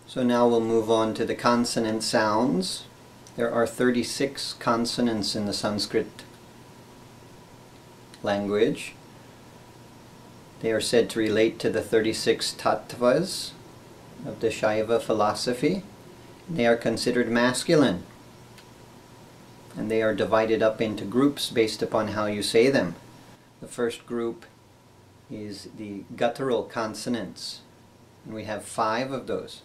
So now we'll move on to the consonant sounds. There are 36 consonants in the Sanskrit language. They are said to relate to the 36 tattvas of the Shaiva philosophy. They are considered masculine, and they are divided up into groups based upon how you say them. The first group is the guttural consonants, and we have 5 of those.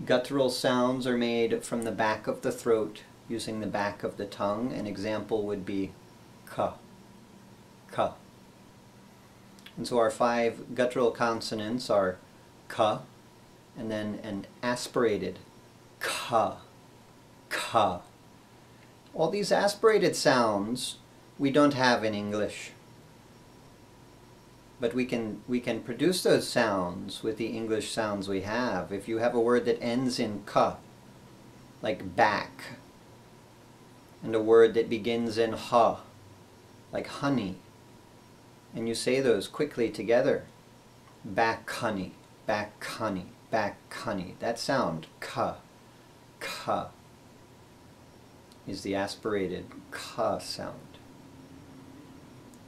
Guttural sounds are made from the back of the throat using the back of the tongue. An example would be ka, ka. And so our 5 guttural consonants are ka, and then an aspirated ka, ka. All these aspirated sounds we don't have in English. But we can produce those sounds with the English sounds we have. If you have a word that ends in ka, like back, and a word that begins in ha, like honey, and you say those quickly together, back honey, back honey, back honey, that sound, ka, ka, is the aspirated ka sound.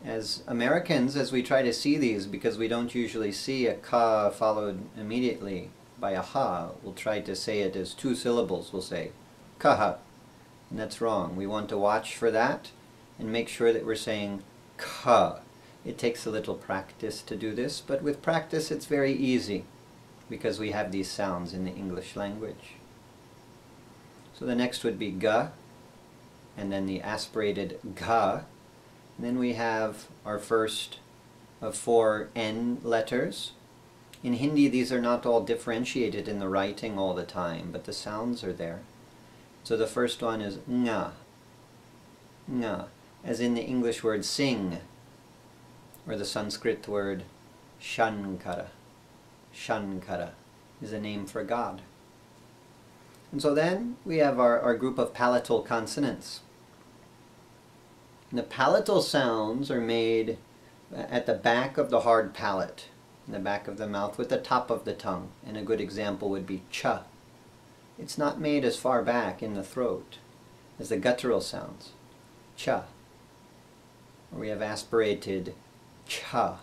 As Americans, as we try to see these, because we don't usually see a ka followed immediately by a ha, we'll try to say it as 2 syllables. We'll say kaha, and that's wrong. We want to watch for that and make sure that we're saying ka. It takes a little practice to do this, but with practice it's very easy because we have these sounds in the English language. So the next would be ga, and then the aspirated ga. And then we have our first of 4 N letters. In Hindi these are not all differentiated in the writing all the time, but the sounds are there. So the first one is nga, nga, as in the English word sing, or the Sanskrit word shankara. Shankara is a name for God. And so then we have our group of palatal consonants. The palatal sounds are made at the back of the hard palate, in the back of the mouth with the top of the tongue. And a good example would be cha. It's not made as far back in the throat as the guttural sounds. Cha. Or we have aspirated cha.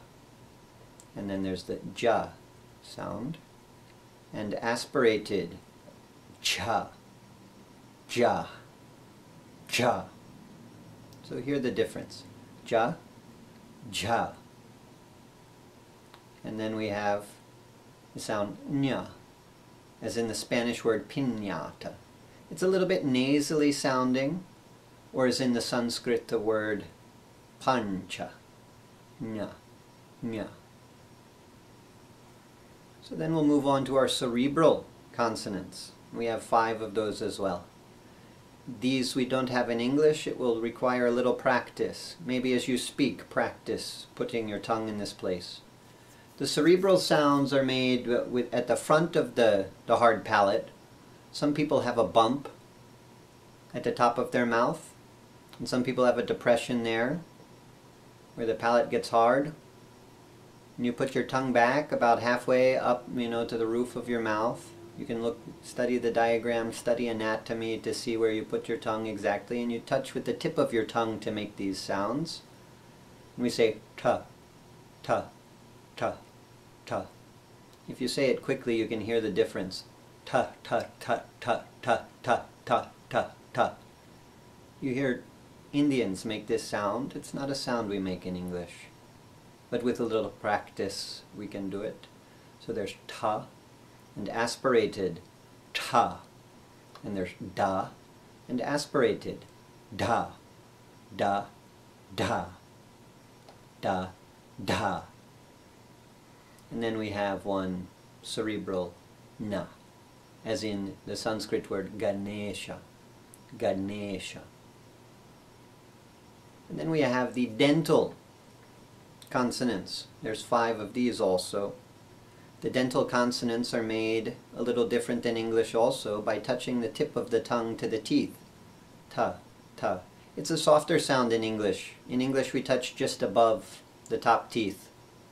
And then there's the ja sound. And aspirated cha, ja, ja. So hear the difference. Ja, ja. And then we have the sound nya, as in the Spanish word piñata. It's a little bit nasally sounding, or as in the Sanskrit the word pancha. Nya, nya. So then we'll move on to our cerebral consonants. We have 5 of those as well. These we don't have in English. It will require a little practice. Maybe as you speak, practice putting your tongue in this place. The cerebral sounds are made at the front of the hard palate. Some people have a bump at the top of their mouth, and some people have a depression there where the palate gets hard. And you put your tongue back about halfway up, to the roof of your mouth. You can study the diagram, study anatomy to see where you put your tongue exactly, and you touch with the tip of your tongue to make these sounds. And we say ta, ta, ta, ta. If you say it quickly, you can hear the difference. Ta, ta, ta, ta, ta, ta, ta, ta, ta. You hear Indians make this sound. It's not a sound we make in English, but with a little practice we can do it. So there's ta, and aspirated ta, and there's da, and aspirated da, da, da, da, da. And then we have one cerebral na, as in the Sanskrit word Ganesha, Ganesha. And then we have the dental consonants. There's 5 of these also. The dental consonants are made a little different than English also by touching the tip of the tongue to the teeth. Ta, ta. It's a softer sound in English. In English we touch just above the top teeth.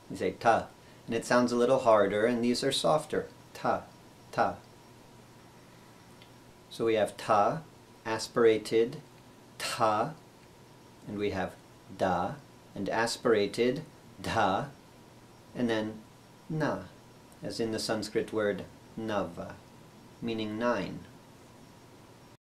We say ta. And it sounds a little harder, and these are softer. Ta, ta, So we have ta, aspirated, ta, and we have da, and aspirated, dha, and then na, as in the Sanskrit word nava, meaning 9.